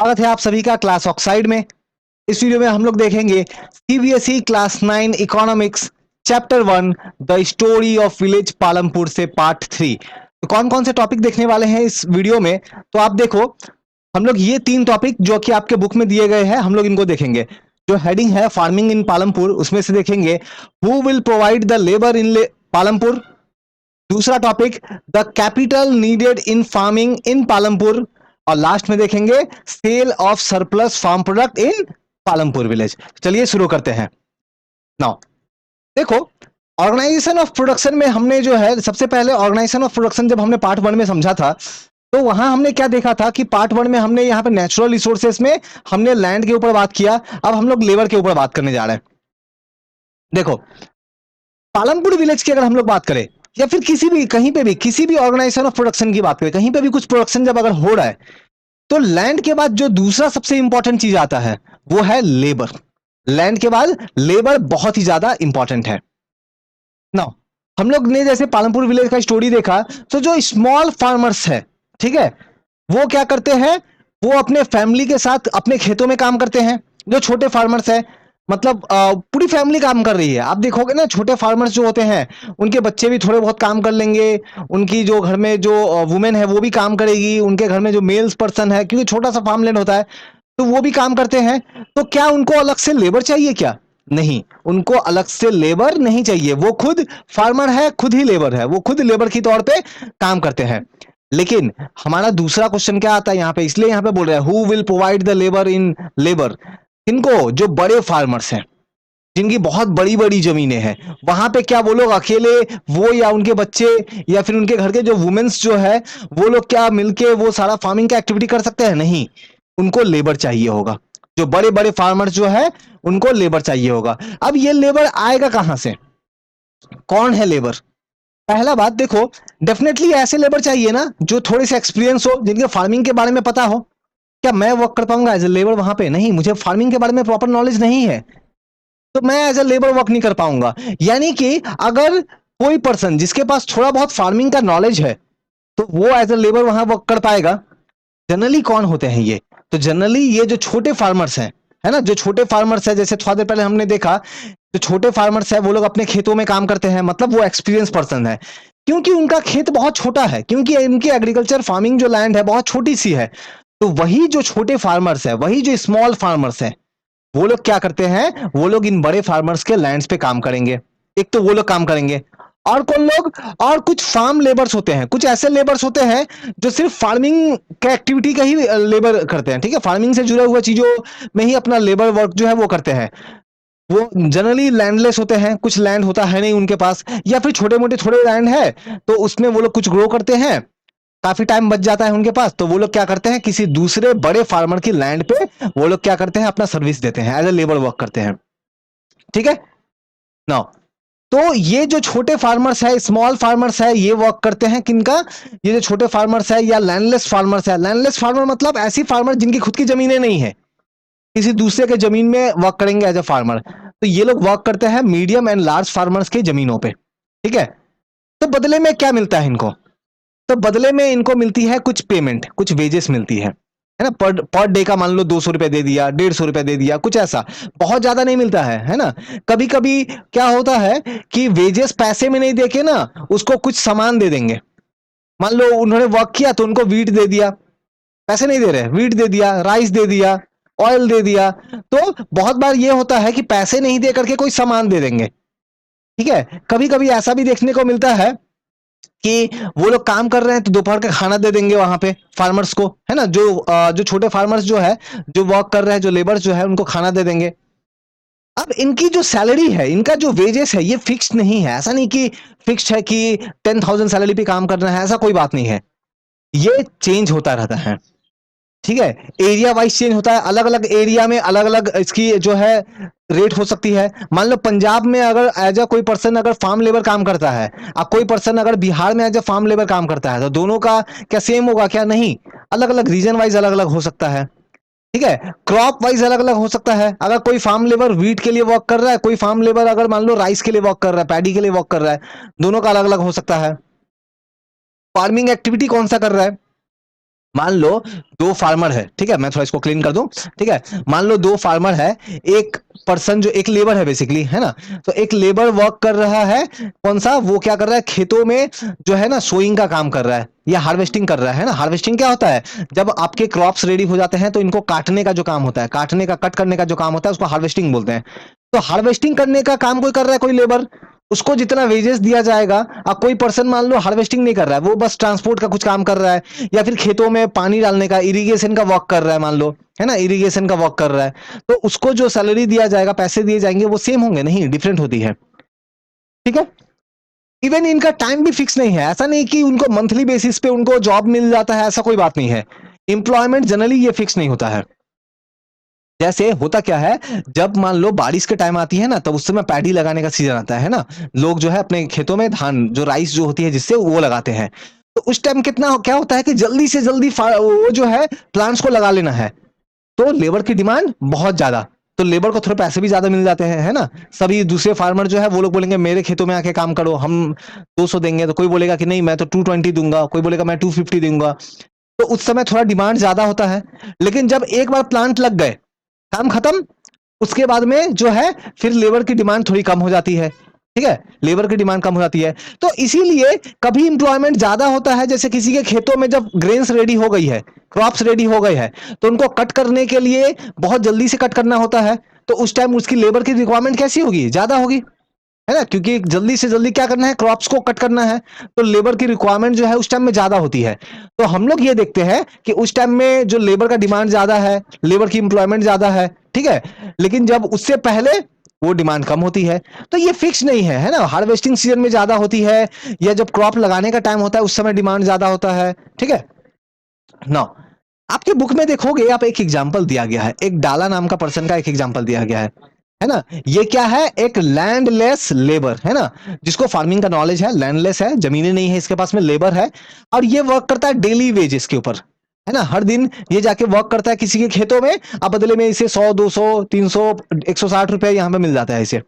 स्वागत है आप सभी का क्लास ऑक्साइड में। इस वीडियो में हम लोग देखेंगे CBSE class 9 economics chapter 1 the story of village Palampur से पार्ट 3। तो कौन कौन से टॉपिक देखने वाले हैं इस वीडियो में, तो आप देखो हम लोग ये 3 टॉपिक जो कि आपके बुक में दिए गए हैं हम लोग इनको देखेंगे। जो हेडिंग है फार्मिंग इन पालमपुर, उसमें से देखेंगे who will provide the labour in Palampur. दूसरा topic the capital needed in farming in Palampur. और लास्ट में देखेंगे sale of surplus farm product in Palampur village. चलिए शुरू करते हैं। नाउ देखो, ऑर्गेनाइजेशन ऑफ प्रोडक्शन में हमने जो है सबसे पहले ऑर्गेनाइजेशन ऑफ प्रोडक्शन जब हमने पार्ट 1 में समझा था, तो वहां हमने क्या देखा था कि पार्ट 1 में हमने यहाँ पे नेचुरल रिसोर्सेस में हमने लैंड के ऊपर बात किया। अब हम लोग लेबर के ऊपर बात करने जा रहे हैं। देखो, पालमपुर विलेज की अगर हम लोग बात करें या फिर किसी भी कहीं पे भी किसी भी ऑर्गेनाइजेशन ऑफ प्रोडक्शन की बात करें, कहीं पे भी कुछ प्रोडक्शन जब अगर हो रहा है, तो लैंड के बाद जो दूसरा सबसे इंपॉर्टेंट चीज आता है वो है लेबर। लैंड के बाद लेबर बहुत ही ज्यादा इंपॉर्टेंट है। नाउ हम लोग ने जैसे पालमपुर विलेज का स्टोरी देखा, तो जो स्मॉल फार्मर्स है, ठीक है, वो क्या करते हैं, वो अपने फैमिली के साथ अपने खेतों में काम करते हैं। जो छोटे फार्मर्स है, मतलब पूरी फैमिली काम कर रही है। आप देखोगे ना, छोटे फार्मर्स जो होते हैं उनके बच्चे भी थोड़े बहुत काम कर लेंगे, उनकी जो घर में जो वुमेन है वो भी काम करेगी, उनके घर में जो मेल्स पर्सन है, क्योंकि छोटा सा फार्म लैंड होता है, तो वो भी काम करते हैं। तो क्या उनको अलग से लेबर चाहिए क्या? नहीं, उनको अलग से लेबर नहीं चाहिए। वो खुद फार्मर है, खुद ही लेबर है, वो खुद लेबर की तौर पे काम करते हैं। लेकिन हमारा दूसरा क्वेश्चन क्या आता है यहाँ पे, इसलिए यहाँ पे बोल रहे हैं who will provide the labour in labour. इनको जो बड़े फार्मर्स हैं, जिनकी बहुत बड़ी बड़ी जमीनें हैं, वहां पे क्या वो लोग अकेले, वो या उनके बच्चे या फिर उनके घर के जो वुमेन्स जो है, वो लोग क्या मिलके वो सारा फार्मिंग का एक्टिविटी कर सकते हैं? नहीं, उनको लेबर चाहिए होगा। जो बड़े बड़े फार्मर्स जो है उनको लेबर चाहिए होगा। अब ये लेबर आएगा कहां से? कौन है लेबर? पहला बात देखो, डेफिनेटली ऐसे लेबर चाहिए ना जो थोड़े से एक्सपीरियंस हो, जिनके फार्मिंग के बारे में पता हो। क्या मैं वर्क कर पाऊंगा एज ए लेबर वहां पे? नहीं, मुझे फार्मिंग के बारे में प्रॉपर नॉलेज नहीं है, तो मैं एज ए लेबर वर्क नहीं कर पाऊंगा। यानी कि अगर कोई पर्सन जिसके पास थोड़ा बहुत फार्मिंग का नॉलेज है, तो वो एज ए लेबर वहां वर्क कर पाएगा। जनरली कौन होते हैं ये? तो जनरली ये जो छोटे फार्मर्स हैं, है ना, जो छोटे फार्मर्स है, जैसे थोड़ा देर पहले हमने देखा, जो छोटे फार्मर्स है वो लोग अपने खेतों में काम करते हैं, मतलब वो एक्सपीरियंस पर्सन है, क्योंकि उनका खेत बहुत छोटा है, क्योंकि इनकी एग्रीकल्चर फार्मिंग जो लैंड है बहुत छोटी सी है। तो वही जो छोटे फार्मर्स है, वही जो स्मॉल फार्मर्स है, वो लोग क्या करते हैं, वो लोग इन बड़े फार्मर्स के लैंड्स पे काम करेंगे। एक तो वो लोग काम करेंगे, और कौन लोग? और कुछ फार्म लेबर्स होते हैं, कुछ ऐसे लेबर्स होते हैं जो सिर्फ फार्मिंग का एक्टिविटी का ही लेबर करते हैं, ठीक है, फार्मिंग से जुड़ा हुआ चीजों में ही अपना लेबर वर्क जो है वो करते हैं। वो जनरली लैंडलेस होते हैं, कुछ लैंड होता है नहीं उनके पास, या फिर छोटे मोटे थोड़े लैंड है, तो उसमें वो लोग कुछ ग्रो करते हैं, काफी टाइम बच जाता है उनके पास, तो वो लोग क्या करते हैं, किसी दूसरे बड़े फार्मर की लैंड पे वो लोग क्या करते हैं, अपना सर्विस देते हैं, एज ए लेबर वर्क करते हैं। ठीक है ना? तो ये जो छोटे फार्मर्स है, स्मॉल फार्मर्स है, ये वर्क करते हैं किनका? ये जो छोटे फार्मर्स है या लैंडलेस फार्मर्स है। लैंडलेस फार्मर मतलब ऐसी फार्मर जिनकी खुद की जमीनें नहीं है, किसी दूसरे के जमीन में वर्क करेंगे एज ए फार्मर। तो ये लोग वर्क करते हैं मीडियम एंड लार्ज फार्मर्स की जमीनों पे। ठीक है, तो बदले में क्या मिलता है इनको? तो बदले में इनको मिलती है कुछ पेमेंट, कुछ वेजेस मिलती है ना। पर पर डे का मान लो 200 रुपए दे दिया, 150 रुपए दे दिया, कुछ ऐसा, बहुत ज्यादा नहीं मिलता है ना। कभी कभी क्या होता है कि वेजेस पैसे में नहीं देके ना उसको कुछ सामान दे देंगे। मान लो उन्होंने वर्क किया तो उनको वीट दे दिया, पैसे नहीं दे रहे, वीट दे दिया, राइस दे दिया, ऑयल दे दिया। तो बहुत बार ये होता है कि पैसे नहीं दे करके कोई सामान दे देंगे। ठीक है, कभी कभी ऐसा भी देखने को मिलता है कि वो लोग काम कर रहे हैं तो दोपहर का खाना दे देंगे वहां पे फार्मर्स को, है ना। जो छोटे फार्मर्स जो है, जो वर्क कर रहे हैं, जो लेबर्स जो है, उनको खाना दे देंगे। अब इनकी जो सैलरी है, इनका जो वेजेस है, ये फिक्स नहीं है। ऐसा नहीं कि फिक्स है कि 10,000 सैलरी पे काम करना है, ऐसा कोई बात नहीं है। ये चेंज होता रहता है। ठीक है, एरिया वाइज चेंज होता है, अलग अलग एरिया में अलग अलग इसकी जो है रेट हो सकती है। मान लो पंजाब में अगर एज अ कोई पर्सन अगर फार्म लेबर काम करता है, अब कोई पर्सन अगर बिहार में एज अ फार्म लेबर काम करता है, तो दोनों का क्या सेम होगा? क्या नहीं, अलग अलग रीजन वाइज अलग अलग हो सकता है। ठीक है, क्रॉप वाइज अलग अलग हो सकता है। अगर कोई फार्म लेबर वीट के लिए वर्क कर रहा है, कोई फार्म लेबर अगर मान लो राइस के लिए वर्क कर रहा है, पैडी के लिए वर्क कर रहा है, दोनों का अलग अलग हो सकता है। फार्मिंग एक्टिविटी कौन सा कर रहा है, मान लो दो फार्मर है, ठीक है, मैं थोड़ा इसको क्लीन कर दूं, ठीक है। मान लो दो फार्मर है, एक पर्सन जो एक लेबर है बेसिकली, है ना। तो एक लेबर वर्क कर रहा है, कौन सा, वो क्या कर रहा है, खेतों में जो है ना सोइंग का काम कर रहा है या हार्वेस्टिंग कर रहा है ना। हार्वेस्टिंग क्या होता है, जब आपके क्रॉप्स रेडी हो जाते हैं तो इनको काटने का जो काम होता है, काटने का, कट करने का जो काम होता है, उसको हार्वेस्टिंग बोलते हैं। तो हार्वेस्टिंग करने का काम कोई कर रहा है, कोई लेबर, उसको जितना वेजेस दिया जाएगा। अब कोई पर्सन मान लो हार्वेस्टिंग नहीं कर रहा है, वो बस ट्रांसपोर्ट का कुछ काम कर रहा है, या फिर खेतों में पानी डालने का, इरिगेशन का वर्क कर रहा है मान लो, है ना, इरिगेशन का वर्क कर रहा है, तो उसको जो सैलरी दिया जाएगा, पैसे दिए जाएंगे, वो सेम होंगे नहीं, डिफरेंट होती है, ठीक है। इवन इनका टाइम भी फिक्स नहीं है, ऐसा नहीं कि उनको मंथली बेसिस पे उनको जॉब मिल जाता है, ऐसा कोई बात नहीं है। एम्प्लॉयमेंट जनरली ये फिक्स नहीं होता है। जैसे होता क्या है, जब मान लो बारिश के टाइम आती है ना, तब उस समय पैडी लगाने का सीजन आता है ना। लोग जो है अपने खेतों में धान, जो राइस जो होती है जिससे, वो लगाते हैं। तो उस टाइम कितना क्या होता है कि जल्दी से जल्दी वो जो है प्लांट्स को लगा लेना है, तो लेबर की डिमांड बहुत ज्यादा, तो लेबर को थोड़े पैसे भी ज्यादा मिल जाते हैं, है ना। सभी दूसरे फार्मर जो है वो लोग बोलेंगे मेरे खेतों में आके काम करो, हम 200 देंगे, तो कोई बोलेगा कि नहीं मैं तो 220 दूंगा, कोई बोलेगा मैं 250 दूंगा। तो उस समय थोड़ा डिमांड ज्यादा होता है। लेकिन जब एक बार प्लांट लग गए, काम खत्म, उसके बाद में जो है फिर लेबर की डिमांड थोड़ी कम हो जाती है, ठीक है, लेबर की डिमांड कम हो जाती है। तो इसीलिए कभी इंप्लॉयमेंट ज्यादा होता है, जैसे किसी के खेतों में जब ग्रेन्स रेडी हो गई है, क्रॉप्स रेडी हो गए हैं, तो उनको कट करने के लिए बहुत जल्दी से कट करना होता है, तो उस टाइम उसकी लेबर की रिक्वायरमेंट कैसी होगी, ज्यादा होगी, है ना, क्योंकि जल्दी से जल्दी क्या करना है, क्रॉप्स को कट करना है, तो लेबर की रिक्वायरमेंट जो है उस टाइम में ज्यादा होती है। तो हम लोग ये देखते हैं कि उस टाइम में जो लेबर का डिमांड ज्यादा है, लेबर की इंप्लॉयमेंट ज्यादा है, ठीक है। लेकिन जब उससे पहले वो डिमांड कम होती है। तो ये फिक्स नहीं है ना, हार्वेस्टिंग सीजन में ज्यादा होती है, या जब क्रॉप लगाने का टाइम होता है उस समय डिमांड ज्यादा होता है, ठीक है ना। आपके बुक में देखोगे, आप एक एग्जाम्पल दिया गया है, एक डाला नाम का पर्सन का एक एग्जाम्पल दिया गया है ना। ये क्या है, एक लैंडलेस लेबर, है ना, जिसको फार्मिंग का नॉलेज है, लैंडलेस है, जमीनें नहीं है इसके पास में, लेबर है, और ये वर्क करता है डेली वेजेस के ऊपर, है ना। हर दिन ये जाके वर्क करता है किसी के खेतों में, अब बदले में इसे 100 200 300 160 रुपए यहाँ पे मिल जाता है इसे।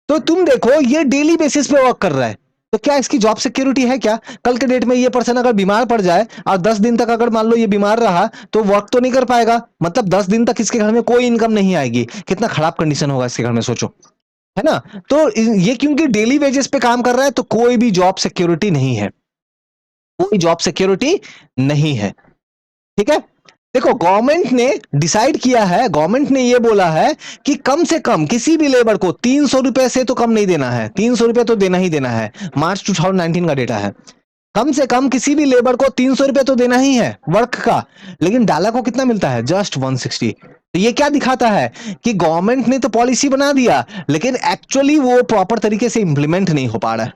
तो तुम देखो ये डेली बेसिस पे वर्क कर रहा है, तो क्या इसकी जॉब सिक्योरिटी है क्या, कल के डेट में ये पर्सन अगर बीमार पड़ जाए और 10 दिन तक अगर मान लो ये बीमार रहा, तो वर्क तो नहीं कर पाएगा, मतलब 10 दिन तक इसके घर में कोई इनकम नहीं आएगी, कितना खराब कंडीशन होगा इसके घर में, सोचो, है ना। तो ये क्योंकि डेली वेजेस पे काम कर रहा है, तो कोई भी जॉब सिक्योरिटी नहीं है, कोई जॉब सिक्योरिटी नहीं है, ठीक है। देखो गवर्नमेंट ने डिसाइड किया है, गवर्नमेंट ने ये बोला है कि कम से कम किसी भी लेबर को 300 रुपए से तो कम नहीं देना है, 300 रुपए तो देना ही देना है, मार्च 2019 का डेटा है। कम से कम किसी भी लेबर को 300 रुपए तो देना ही है वर्क का। लेकिन डाला को कितना मिलता है, जस्ट 160। तो ये क्या दिखाता है कि गवर्नमेंट ने तो पॉलिसी बना दिया, लेकिन एक्चुअली वो प्रॉपर तरीके से इंप्लीमेंट नहीं हो पा रहा है,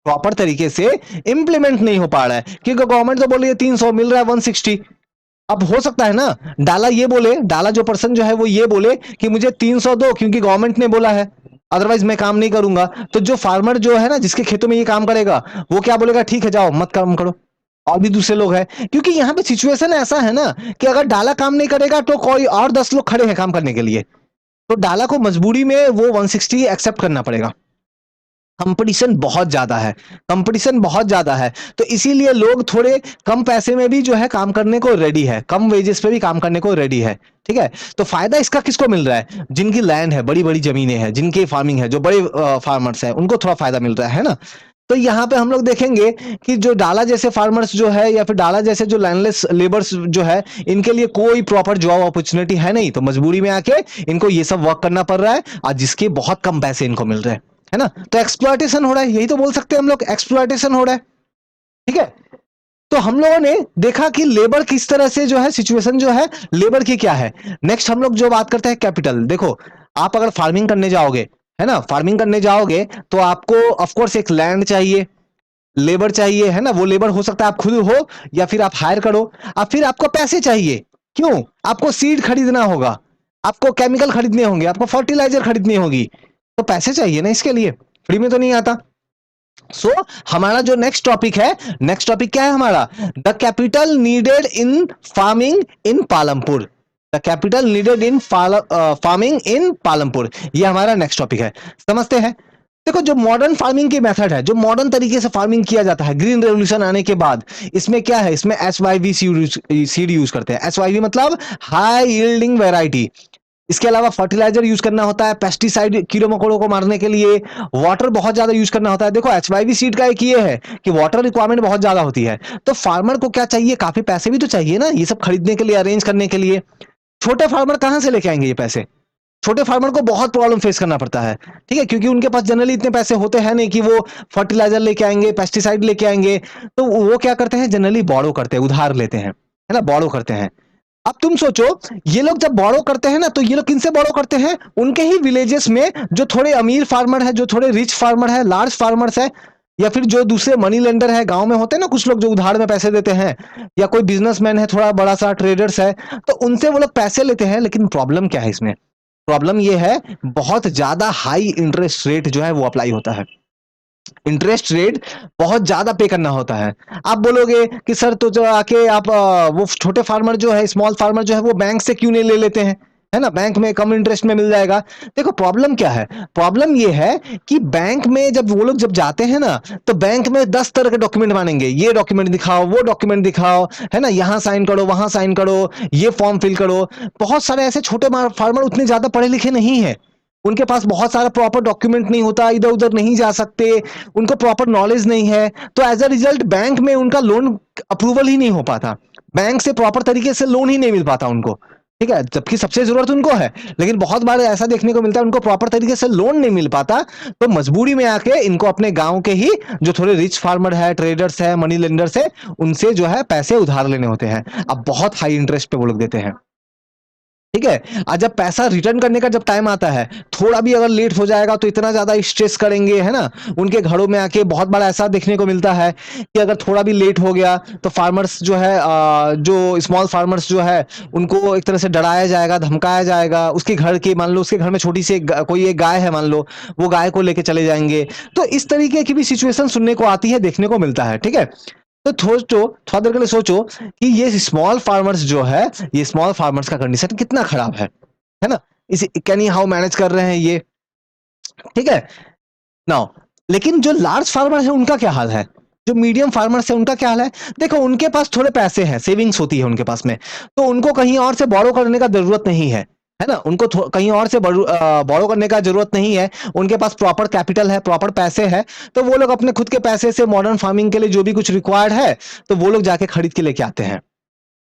प्रॉपर तरीके से इंप्लीमेंट नहीं हो पा रहा है, क्योंकि गवर्नमेंट तो बोल रही है 300, मिल रहा है 160। अब हो सकता है ना, डाला ये बोले, डाला जो पर्सन जो है वो ये बोले कि मुझे 300 दो क्योंकि गवर्नमेंट ने बोला है, अदरवाइज मैं काम नहीं करूंगा। तो जो फार्मर जो है ना, जिसके खेतों में ये काम करेगा, वो क्या बोलेगा, ठीक है जाओ मत काम करो, और भी दूसरे लोग हैं, क्योंकि यहाँ पे सिचुएशन ऐसा है ना कि अगर डाला काम नहीं करेगा तो कोई और 10 लोग खड़े हैं काम करने के लिए, तो डाला को मजबूरी में वो 160 एक्सेप्ट करना पड़ेगा। कंपटीशन बहुत ज्यादा है, कंपटीशन बहुत ज्यादा है, तो इसीलिए लोग थोड़े कम पैसे में भी जो है काम करने को रेडी है, कम वेजेस पे भी काम करने को रेडी है, ठीक है। तो फायदा इसका किसको मिल रहा है, जिनकी लैंड है, बड़ी बड़ी जमीनें हैं, जिनकी फार्मिंग है, जो बड़े फार्मर्स हैं, उनको थोड़ा फायदा मिल रहा है ना। तो यहाँ पे हम लोग देखेंगे कि जो डाला जैसे फार्मर्स जो है, या फिर डाला जैसे जो लैंडलेस लेबर्स जो है, इनके लिए कोई प्रॉपर जॉब अपॉर्चुनिटी है नहीं, तो मजबूरी में आके इनको ये सब वर्क करना पड़ रहा है, और जिसके बहुत कम पैसे इनको मिल रहे हैं, है ना। तो एक्सप्लॉयटेशन हो रहा है, यही तो बोल सकते हैं हम लोग, एक्सप्लॉयटेशन हो रहा है, ठीक है। तो हम लोगों ने देखा कि लेबर किस तरह से जो है सिचुएशन जो है लेबर की क्या है। नेक्स्ट हम लोग जो बात करते हैं कैपिटल। देखो आप अगर फार्मिंग करने जाओगे, है ना, फार्मिंग करने जाओगे तो आपको ऑफ कोर्स एक लैंड चाहिए, लेबर चाहिए, है ना। वो लेबर हो सकता है आप खुद हो, या फिर आप हायर करो। अब फिर आपको पैसे चाहिए, क्यों, आपको सीड खरीदना होगा, आपको केमिकल खरीदने होंगे, आपको फर्टिलाइजर खरीदनी होगी, तो पैसे चाहिए ना इसके लिए, फ्री में तो नहीं आता। सो हमारा जो नेक्स्ट टॉपिक है, नेक्स्ट टॉपिक क्या है हमारा, the capital needed in farming in Palampur, the capital needed in farming in Palampur, ये हमारा नेक्स्ट टॉपिक है, समझते हैं। देखो जो मॉडर्न फार्मिंग की मेथड है, जो मॉडर्न तरीके से फार्मिंग किया जाता है ग्रीन रेवोल्यूशन आने के बाद, इसमें क्या है, इसमें SYV सीड यूज करते हैं। SYV मतलब हाई यील्डिंग वेराइटी। इसके अलावा फर्टिलाइजर यूज करना होता है, पेस्टिसाइड कीड़े मकोड़ों को मारने के लिए, वाटर बहुत ज्यादा यूज करना होता है। देखो HYV सीड का एक ये है कि वाटर रिक्वायरमेंट बहुत ज्यादा होती है, तो फार्मर को क्या चाहिए, काफी पैसे भी तो चाहिए ना ये सब खरीदने के लिए, अरेंज करने के लिए। छोटे फार्मर कहां से लेके आएंगे ये पैसे? छोटे फार्मर को बहुत प्रॉब्लम फेस करना पड़ता है, ठीक है, क्योंकि उनके पास जनरली इतने पैसे होते हैं नहीं कि वो फर्टिलाइजर लेके आएंगे, पेस्टिसाइड लेके आएंगे। तो वो क्या करते हैं, जनरली बोरो करते हैं, उधार लेते हैं, है ना, बोरो करते हैं। अब तुम सोचो, ये लोग जब बोरो करते हैं ना, तो ये लोग किनसे बोरो करते हैं, उनके ही विलेजेस में जो थोड़े अमीर फार्मर है, जो थोड़े रिच फार्मर है, लार्ज फार्मर्स है, या फिर जो दूसरे मनी लेंडर है, गांव में होते हैं ना कुछ लोग जो उधार में पैसे देते हैं, या कोई बिजनेसमैन है, थोड़ा बड़ा सा ट्रेडर्स है, तो उनसे वो लोग पैसे लेते हैं। लेकिन प्रॉब्लम क्या है इसमें, प्रॉब्लम ये है, बहुत ज्यादा हाई इंटरेस्ट रेट जो है वो अप्लाई होता है। इंटरेस्ट रेट बहुत ज्यादा पे करना होता है। आप बोलोगे कि सर तो जो आके आप वो छोटे फार्मर जो है, स्मॉल फार्मर जो है, वो बैंक से क्यों नहीं ले लेते हैं, है ना, बैंक में कम इंटरेस्ट में मिल जाएगा। देखो प्रॉब्लम क्या है, प्रॉब्लम ये है कि बैंक में जब वो लोग जब जाते हैं ना, तो बैंक में 10 तरह के डॉक्यूमेंट मांगेंगे, ये डॉक्यूमेंट दिखाओ, वो डॉक्यूमेंट दिखाओ, है ना, यहां साइन करो, वहां साइन करो, ये फॉर्म फिल करो। बहुत सारे ऐसे छोटे फार्मर उतने ज्यादा पढ़े लिखे नहीं है, उनके पास बहुत सारा प्रॉपर डॉक्यूमेंट नहीं होता, इधर उधर नहीं जा सकते, उनको प्रॉपर नॉलेज नहीं है, तो एज अ रिजल्ट बैंक में उनका लोन अप्रूवल ही नहीं हो पाता, बैंक से प्रॉपर तरीके से लोन ही नहीं मिल पाता उनको, ठीक है, जबकि सबसे जरूरत उनको है। लेकिन बहुत बार ऐसा देखने को मिलता है उनको प्रॉपर तरीके से लोन नहीं मिल पाता, तो मजबूरी में आके इनको अपने गांव के ही जो थोड़े रिच फार्मर है, ट्रेडर्स है, मनी लेंडर्स है, उनसे जो है पैसे उधार लेने होते हैं। अब बहुत हाई इंटरेस्ट पे वो लोग देते हैं, ठीक है। आज जब पैसा रिटर्न करने का जब टाइम आता है, थोड़ा भी अगर लेट हो जाएगा तो इतना ज्यादा स्ट्रेस करेंगे, है ना, उनके घरों में आके बहुत बड़ा ऐसा देखने को मिलता है कि अगर थोड़ा भी लेट हो गया तो फार्मर्स जो है, जो स्मॉल फार्मर्स जो है, उनको एक तरह से डराया जाएगा, धमकाया जाएगा। उसके घर की, मान लो उसके घर में छोटी सी कोई एक गाय है, मान लो वो गाय को लेके चले जाएंगे। तो इस तरीके की भी सिचुएशन सुनने को आती है, देखने को मिलता है, ठीक है। तो सोचो, थोड़ा देर के लिए सोचो कि ये स्मॉल फार्मर्स जो है, ये स्मॉल फार्मर्स का कंडीशन कितना खराब है ना, इसे कैन हाउ मैनेज कर रहे हैं ये, ठीक है। नाउ लेकिन जो लार्ज फार्मर है उनका क्या हाल है, जो मीडियम फार्मर्स है उनका क्या हाल है। देखो उनके पास थोड़े पैसे हैं, सेविंग्स होती है उनके पास में, तो उनको कहीं और से बोरो करने का जरूरत नहीं है ना, उनको कहीं और से बोरो करने का जरूरत नहीं है। उनके पास प्रॉपर कैपिटल है, प्रॉपर पैसे है, तो वो लोग अपने खुद के पैसे से मॉडर्न फार्मिंग के लिए जो भी कुछ रिक्वायर्ड है, तो वो लोग जाके खरीद के लेके आते हैं।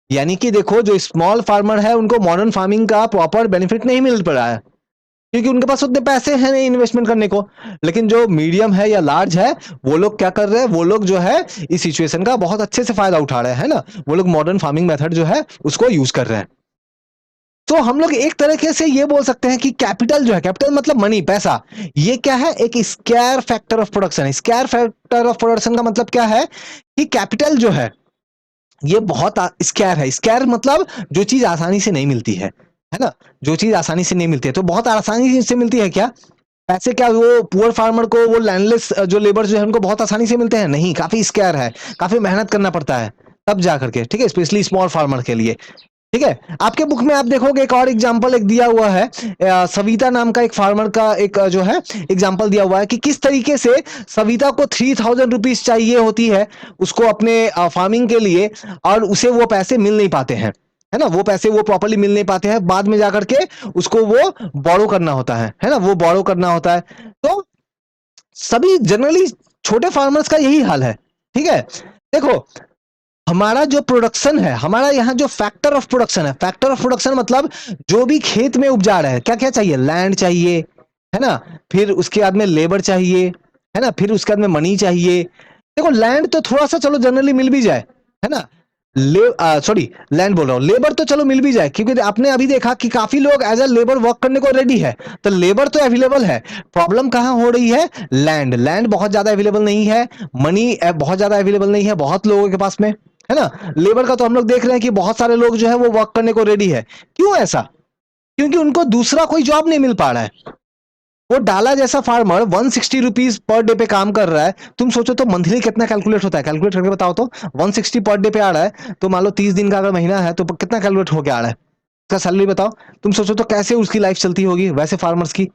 यानी कि देखो जो स्मॉल फार्मर है उनको मॉडर्न फार्मिंग का प्रॉपर बेनिफिट नहीं मिल पा रहा है, क्योंकि उनके पास उतने पैसे हैं नहीं इन्वेस्टमेंट करने को। लेकिन जो मीडियम है या लार्ज है, वो लोग क्या कर रहे हैं, वो लोग जो है इस सिचुएशन का बहुत अच्छे से फायदा उठा रहे हैं ना, वो लोग मॉडर्न फार्मिंग मेथड जो है उसको यूज कर रहे हैं। तो हम लोग एक तरीके से ये बोल सकते हैं कि कैपिटल जो है, कैपिटल मतलब मनी, पैसा, ये क्या है, एक स्केयर फैक्टर ऑफ प्रोडक्शन है। स्केयर फैक्टर ऑफ प्रोडक्शन का मतलब क्या है कि कैपिटल जो है ये बहुत स्केयर है। स्केयर मतलब जो चीज आसानी से नहीं मिलती है ना, जो चीज आसानी से नहीं मिलती है, तो बहुत आसानी से मिलती है क्या, पैसे क्या वो पुअर फार्मर को, वो लैंडलेस जो लेबर जो है उनको बहुत आसानी से मिलते हैं, नहीं, काफी स्केयर है, काफी मेहनत करना पड़ता है तब जा करके, ठीक है, स्पेशली स्मॉल फार्मर के लिए, ठीक है। आपके बुक में आप देखोगे एक और एग्जांपल एक दिया हुआ है, सविता नाम का एक फार्मर का एक जो है एग्जांपल दिया हुआ है कि किस तरीके से सविता को 3000 रुपीज चाहिए होती है उसको अपने फार्मिंग के लिए, और उसे वो पैसे मिल नहीं पाते हैं, है ना, वो पैसे वो प्रॉपरली मिल नहीं पाते हैं, बाद में जाकर के उसको वो बोरो करना होता है ना, वो बोरो करना होता है। तो सभी जनरली छोटे फार्मर्स का यही हाल है, ठीक है। देखो हमारा जो प्रोडक्शन है, हमारा यहाँ जो फैक्टर ऑफ प्रोडक्शन है, फैक्टर ऑफ प्रोडक्शन मतलब जो भी खेत में उपजा रहे हैं, क्या क्या चाहिए, लैंड चाहिए, है ना, फिर उसके बाद में लेबर चाहिए, है ना, फिर उसके बाद में मनी चाहिए। देखो लैंड तो थोड़ा सा चलो जनरली मिल भी जाए, है ना, सॉरी लैंड बोल रहा हूँ, लेबर तो चलो मिल भी जाए, क्योंकि आपने अभी देखा कि काफी लोग एज अ लेबर वर्क करने को रेडी है, तो लेबर तो अवेलेबल है। प्रॉब्लम कहाँ हो रही है, लैंड, लैंड बहुत ज्यादा अवेलेबल नहीं है, मनी बहुत ज्यादा अवेलेबल नहीं है बहुत लोगों के पास में, है ना। लेबर का तो हम लोग देख रहे हैं कि बहुत सारे लोग जो है वो वर्क करने को रेडी है। क्यों ऐसा, क्योंकि उनको दूसरा कोई जॉब नहीं मिल पा रहा है। वो डाला जैसा फार्मर 160 रुपीज पर डे पे काम कर रहा है, तुम सोचो तो मंथली कितना कैलकुलेट होता है, कैलकुलेट करके बताओ तो। 160 पर डे पे आ रहा है, तो मान लो 30 दिन का अगर महीना है तो कितना कैलकुलेट होके आ रहा है उसका सैलरी बताओ। तुम सोचो तो कैसे उसकी लाइफ चलती होगी वैसे फार्मर्स की।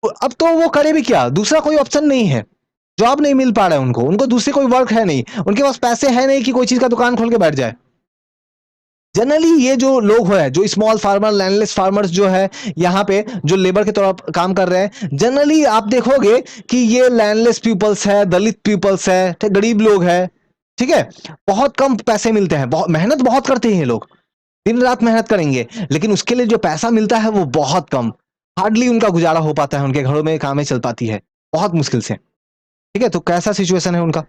अब तो वो करे भी क्या, दूसरा कोई ऑप्शन नहीं है, जॉब नहीं मिल पा रहा है उनको, उनको दूसरी कोई वर्क है नहीं, उनके पास पैसे है नहीं कि कोई चीज का दुकान खोल के बैठ जाए। जनरली ये जो लोग है, जो स्मॉल फार्मर, लैंडलेस फार्मर्स जो है, यहाँ पे जो लेबर के तौर पर काम कर रहे हैं, जनरली आप देखोगे कि ये लैंडलेस पीपल्स है, दलित पीपल्स है, गरीब लोग है, ठीक है। बहुत कम पैसे मिलते हैं, बहुत मेहनत बहुत करते हैं ये लोग, दिन रात मेहनत करेंगे, लेकिन उसके लिए जो पैसा मिलता है वो बहुत कम, हार्डली उनका गुजारा हो पाता है, उनके घरों में कामें चल पाती है बहुत मुश्किल से, ठीक है। तो कैसा सिचुएशन है उनका,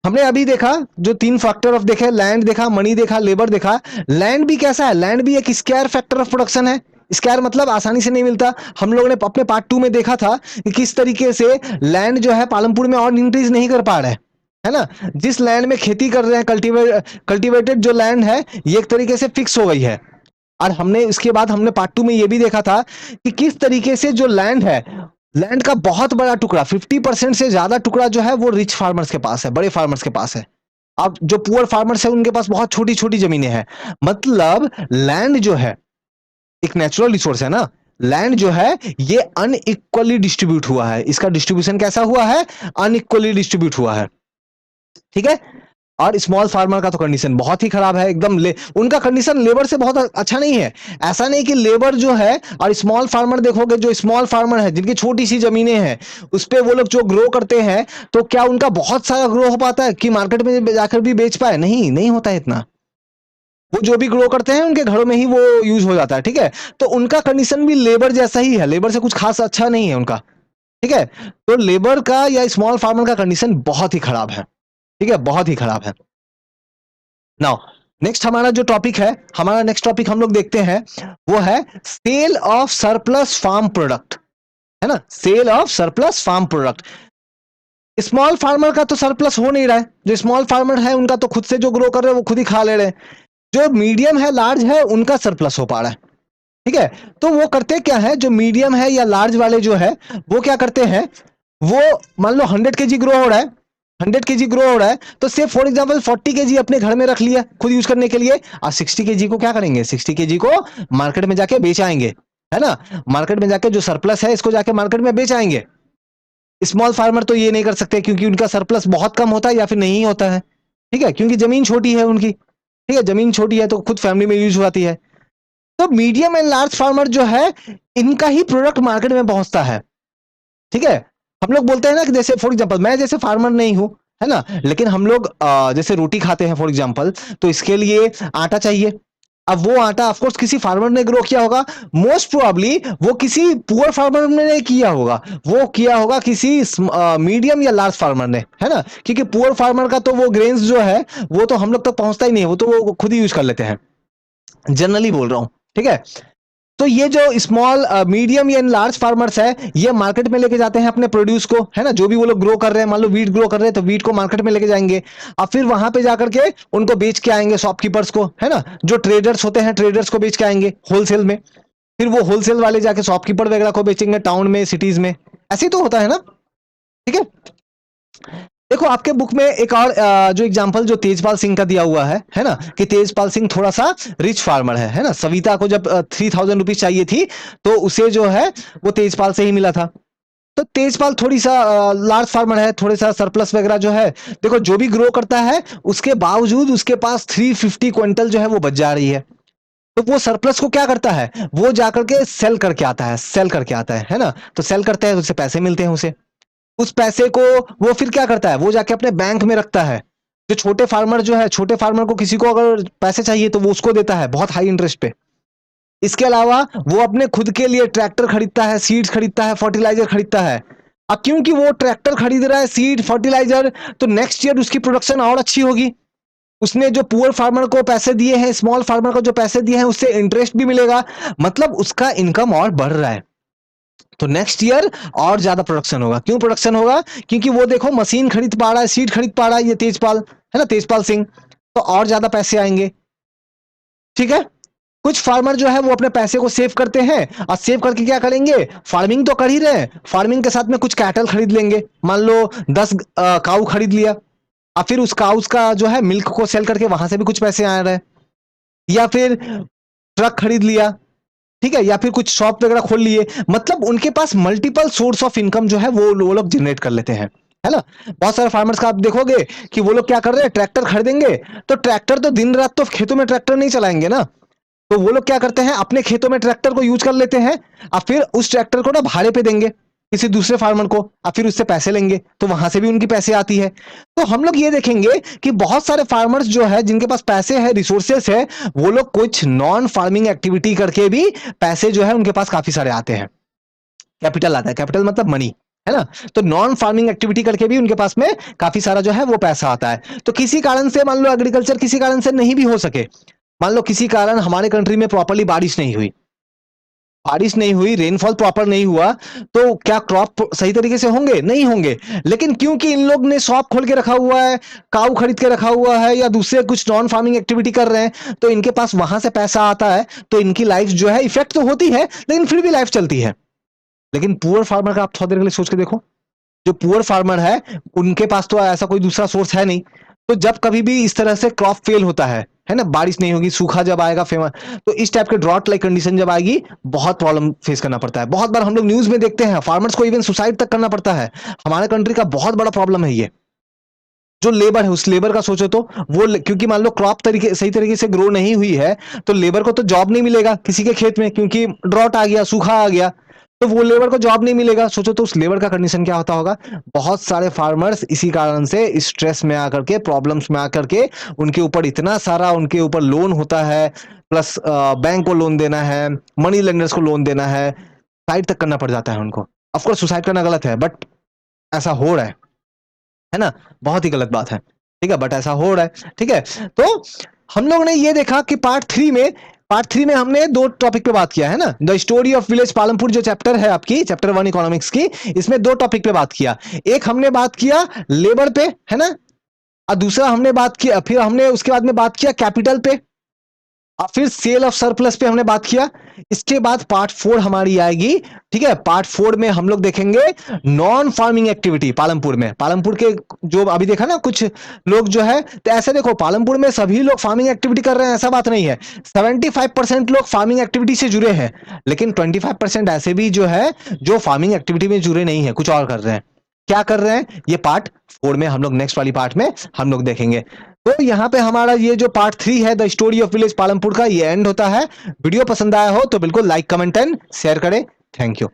हमने अभी देखा, जो तीन फैक्टर ऑफ देखे, लैंड देखा, मनी देखा, लेबर देखा। लैंड भी कैसा है, लैंड भी एक स्क्वायर फैक्टर ऑफ प्रोडक्शन है। स्क्वायर मतलब आसानी से नहीं मिलता। हम लोगों ने अपने पार्ट 2 में देखा था कि किस तरीके से लैंड जो है पालमपुर में और इंक्रीज नहीं कर पा रहा है ना। जिस लैंड में खेती कर रहे हैं, कल्टिवेटेड जो लैंड है, ये एक तरीके से फिक्स हो गई है। और हमने इसके बाद हमने पार्ट 2 में ये भी देखा था कि किस तरीके से जो लैंड है, लैंड का बहुत बड़ा टुकड़ा, 50% से ज्यादा टुकड़ा जो है वो रिच फार्मर्स के पास है, बड़े फार्मर्स के पास है। अब जो पुअर फार्मर्स है उनके पास बहुत छोटी छोटी जमीनें हैं। मतलब लैंड जो है एक नेचुरल रिसोर्स है ना, लैंड जो है ये अनइक्वली डिस्ट्रीब्यूट हुआ है। इसका डिस्ट्रीब्यूशन कैसा हुआ है, अनइक्वली डिस्ट्रीब्यूट हुआ है, ठीक है। और स्मॉल फार्मर का तो कंडीशन बहुत ही खराब है एकदम, उनका कंडीशन लेबर से बहुत अच्छा नहीं है। ऐसा नहीं कि लेबर जो है, और स्मॉल फार्मर देखोगे, जो स्मॉल फार्मर है जिनकी छोटी सी जमीनें हैं, उस पे वो लोग जो ग्रो करते हैं, तो क्या उनका बहुत सारा ग्रो हो पाता है कि मार्केट में जाकर भी बेच पाए? नहीं, नहीं होता है इतना। वो जो भी ग्रो करते हैं उनके घरों में ही वो यूज हो जाता है, ठीक है। तो उनका कंडीशन भी लेबर जैसा ही है, लेबर से कुछ खास अच्छा नहीं है उनका, ठीक है। तो लेबर का या स्मॉल फार्मर का कंडीशन बहुत ही खराब है, ठीक है, बहुत ही खराब है। नाउ नेक्स्ट हमारा जो टॉपिक है, हमारा नेक्स्ट टॉपिक हम लोग देखते हैं, वो है sale of surplus farm product, है ना, sale of surplus farm product. Small farmer का तो सरप्लस हो नहीं रहा है, जो स्मॉल फार्मर है उनका तो खुद से जो ग्रो कर रहे हैं वो खुद ही खा ले रहे हैं। जो मीडियम है, लार्ज है, उनका सरप्लस हो पा रहा है, ठीक है। तो वो करते क्या है, जो मीडियम है या लार्ज वाले जो है, वो क्या करते हैं, वो मान लो 100 kg ग्रो हो रहा है, 100 kg ग्रो हो रहा है, तो सिर्फ फॉर एग्जांपल 40 kg अपने घर में रख लिया खुद यूज करने के लिए, और 60 kg को क्या करेंगे, 60 kg को मार्केट में जाके बेच आएंगे, है ना। मार्केट में जाके जो सरप्लस है इसको जाके मार्केट में बेच आएंगे। स्मॉल फार्मर तो ये नहीं कर सकते क्योंकि उनका सरप्लस बहुत कम होता है या फिर नहीं होता है, ठीक है, क्योंकि जमीन छोटी है उनकी, ठीक है, जमीन छोटी है तो खुद फैमिली में यूज होती है। तो मीडियम एंड लार्ज फार्मर जो है, इनका ही प्रोडक्ट मार्केट में पहुंचता है, ठीक है। हम लोग बोलते हैं ना कि जैसे फॉर एग्जांपल मैं जैसे फार्मर नहीं हूं, है ना, लेकिन हम लोग जैसे रोटी खाते हैं फॉर एग्जांपल, तो इसके लिए आटा चाहिए। अब वो आटा ऑफ कोर्स किसी फार्मर ने ग्रो किया होगा, मोस्ट प्रोबेबली वो किसी पुअर फार्मर ने नहीं किया होगा, वो किया होगा किसी मीडियम या लार्ज फार्मर ने, है ना। क्योंकि पुअर फार्मर का तो वो ग्रेन्स जो है वो तो हम लोग तक पहुंचता ही नहीं है, वो तो वो खुद ही यूज कर लेते हैं, जनरली बोल रहा हूं, ठीक है। तो ये जो स्मॉल मीडियम या लार्ज फार्मर्स है, ये मार्केट में लेके जाते हैं अपने प्रोड्यूस को, है ना। जो भी वो लोग ग्रो कर रहे हैं, मान लो वीट ग्रो कर रहे हैं तो वीट को मार्केट में लेके जाएंगे, और फिर वहां पे जाकर के उनको बेच के आएंगे शॉपकीपर्स को, है ना। जो ट्रेडर्स होते हैं, ट्रेडर्स को बेच के आएंगे होलसेल में, फिर वो होलसेल वाले जाके शॉपकीपर वगैरह को बेचेंगे टाउन में, सिटीज में, ऐसे ही तो होता है ना, ठीक है। देखो आपके बुक में एक और जो एग्जांपल जो तेजपाल सिंह का दिया हुआ है ना, कि तेजपाल सिंह थोड़ा सा रिच फार्मर है ना। सविता को जब 3000 रुपीज चाहिए थी तो उसे जो है वो तेजपाल से ही मिला था। तो तेजपाल थोड़ी सा लार्ज फार्मर है, थोड़े सा सरप्लस वगैरह जो है, देखो जो भी ग्रो करता है उसके बावजूद उसके पास 350 क्विंटल जो है वो बच जा रही है। तो वो सरप्लस को क्या करता है, वो जाकर के सेल करके आता है, सेल करके आता है ना। तो सेल करते हैं, उससे पैसे मिलते हैं उसे, उस पैसे को वो फिर क्या करता है, वो जाके अपने बैंक में रखता है। जो छोटे फार्मर जो है, छोटे फार्मर को किसी को अगर पैसे चाहिए तो वो उसको देता है बहुत हाई इंटरेस्ट पे। इसके अलावा वो अपने खुद के लिए ट्रैक्टर खरीदता है, सीड्स खरीदता है, फर्टिलाइजर खरीदता है। अब क्योंकि वो ट्रैक्टर खरीद रहा है, सीड, फर्टिलाइजर, तो नेक्स्ट ईयर उसकी प्रोडक्शन और अच्छी होगी। उसने जो पुअर फार्मर को पैसे दिए हैं, स्मॉल फार्मर को जो पैसे दिए हैं, उससे इंटरेस्ट भी मिलेगा, मतलब उसका इनकम और बढ़ रहा है। तो नेक्स्ट ईयर और ज्यादा प्रोडक्शन होगा। क्यों प्रोडक्शन होगा, क्योंकि वो देखो मशीन खरीद पा रहा है, सीड खरीद पा रहा है, ये तेजपाल, है ना, तेजपाल सिंह, तो और ज्यादा पैसे आएंगे, ठीक है। कुछ फार्मर जो है वो अपने पैसे को सेव करते हैं, और सेव करके क्या करेंगे, फार्मिंग तो कर ही रहे हैं, फार्मिंग के साथ में कुछ कैटल खरीद लेंगे, मान लो 10 काऊ खरीद लिया, और फिर उस काउस का जो है मिल्क को सेल करके वहां से भी कुछ पैसे आ रहे हैं। या फिर ट्रक खरीद लिया, ठीक है, या फिर कुछ शॉप वगैरह खोल लिए, मतलब उनके पास मल्टीपल सोर्स ऑफ इनकम जो है वो लोग जनरेट कर लेते हैं, है ना। बहुत सारे फार्मर्स का आप देखोगे कि वो लोग क्या कर रहे हैं, ट्रैक्टर खरीदेंगे, तो ट्रैक्टर तो दिन रात तो खेतों में ट्रैक्टर नहीं चलाएंगे ना, तो वो लोग क्या करते हैं, अपने खेतों में ट्रैक्टर को यूज कर लेते हैं, और फिर उस ट्रैक्टर को ना भाड़े पे देंगे किसी दूसरे फार्मर को, और फिर उससे पैसे लेंगे, तो वहां से भी उनकी पैसे आती है। तो हम लोग ये देखेंगे कि बहुत सारे फार्मर्स जो है जिनके पास पैसे है, रिसोर्सेस है, वो लोग कुछ नॉन फार्मिंग एक्टिविटी करके भी पैसे जो है उनके पास काफी सारे आते हैं, कैपिटल आता है, कैपिटल मतलब मनी, है ना। तो नॉन फार्मिंग एक्टिविटी करके भी उनके पास में काफी सारा जो है वो पैसा आता है। तो किसी कारण से मान लो एग्रीकल्चर किसी कारण से नहीं भी हो सके, मान लो किसी कारण हमारे कंट्री में प्रॉपरली बारिश नहीं हुई, रेनफॉल प्रॉपर नहीं हुआ, तो क्या क्रॉप सही तरीके से होंगे? नहीं होंगे। लेकिन क्योंकि इन लोग ने शॉप खोल के रखा हुआ है, काऊ खरीद के रखा हुआ है, या दूसरे कुछ नॉन फार्मिंग एक्टिविटी कर रहे हैं, तो इनके पास वहां से पैसा आता है, तो इनकी लाइफ जो है इफेक्ट तो होती है, लेकिन फिर भी लाइफ चलती है। लेकिन पुअर फार्मर का आप थोड़ी देर के लिए सोच के देखो, जो पुअर फार्मर है उनके पास तो ऐसा कोई दूसरा सोर्स है नहीं, तो जब कभी भी इस तरह से क्रॉप फेल होता है ना, बारिश नहीं होगी, सूखा जब आएगा, फेमस, तो इस टाइप के ड्रॉट लाइक कंडीशन जब आएगी, बहुत प्रॉब्लम फेस करना पड़ता है। बहुत बार हम लोग न्यूज में देखते हैं फार्मर्स को इवन सुसाइड तक करना पड़ता है। हमारे कंट्री का बहुत बड़ा प्रॉब्लम है ये। जो लेबर है उस लेबर का सोचो तो, वो क्योंकि मान लो क्रॉप सही तरीके से ग्रो नहीं हुई है, तो लेबर को तो जॉब नहीं मिलेगा किसी के खेत में, क्योंकि ड्रॉट आ गया, सूखा आ गया, तो वो लेबर को जॉब नहीं मिलेगा। सोचो तो उस लेबर का कंडीशन क्या होता होगा। बहुत सारे फार्मर्स इसी कारण से स्ट्रेस में आकर के, प्रॉब्लम्स में आकर के, उनके ऊपर इतना सारा उनके ऊपर लोन होता है, प्लस बैंक को लोन देना है, मनी लेंडर्स को लोन देना है, साइड तक करना पड़ जाता है उनको। ऑफकोर्स सुसाइड करना गलत है, बट ऐसा हो रहा है ना, बहुत ही गलत बात है, ठीक है, बट ऐसा हो रहा है, ठीक है। तो हम लोग ने ये देखा कि पार्ट 3 में हमने दो टॉपिक पे बात किया है ना, the story of village Palampur जो चैप्टर है आपकी, चैप्टर 1 इकोनॉमिक्स की, इसमें दो टॉपिक पे बात किया। एक हमने बात किया लेबर पे, है ना, और दूसरा हमने बात किया, फिर हमने उसके बाद में बात किया कैपिटल पे, और फिर सेल ऑफ सरप्लस पे हमने बात किया। इसके बाद पार्ट 4 हमारी आएगी, ठीक है। पार्ट 4 में हम लोग देखेंगे नॉन फार्मिंग एक्टिविटी पालमपुर के, जो अभी देखा ना कुछ लोग जो है, तो ऐसे देखो पालमपुर में सभी लोग फार्मिंग एक्टिविटी कर रहे हैं ऐसा बात नहीं है। 75% लोग फार्मिंग एक्टिविटी से जुड़े हैं, लेकिन 25% ऐसे भी जो है जो फार्मिंग एक्टिविटी में जुड़े नहीं है, कुछ और कर रहे हैं। क्या कर रहे हैं ये पार्ट 4 में हम लोग, नेक्स्ट वाली पार्ट में हम लोग देखेंगे। तो यहाँ पे हमारा ये जो पार्ट 3 है the story of village Palampur का, ये एंड होता है। वीडियो पसंद आया हो तो बिल्कुल लाइक कमेंट एंड शेयर करें। Thank you.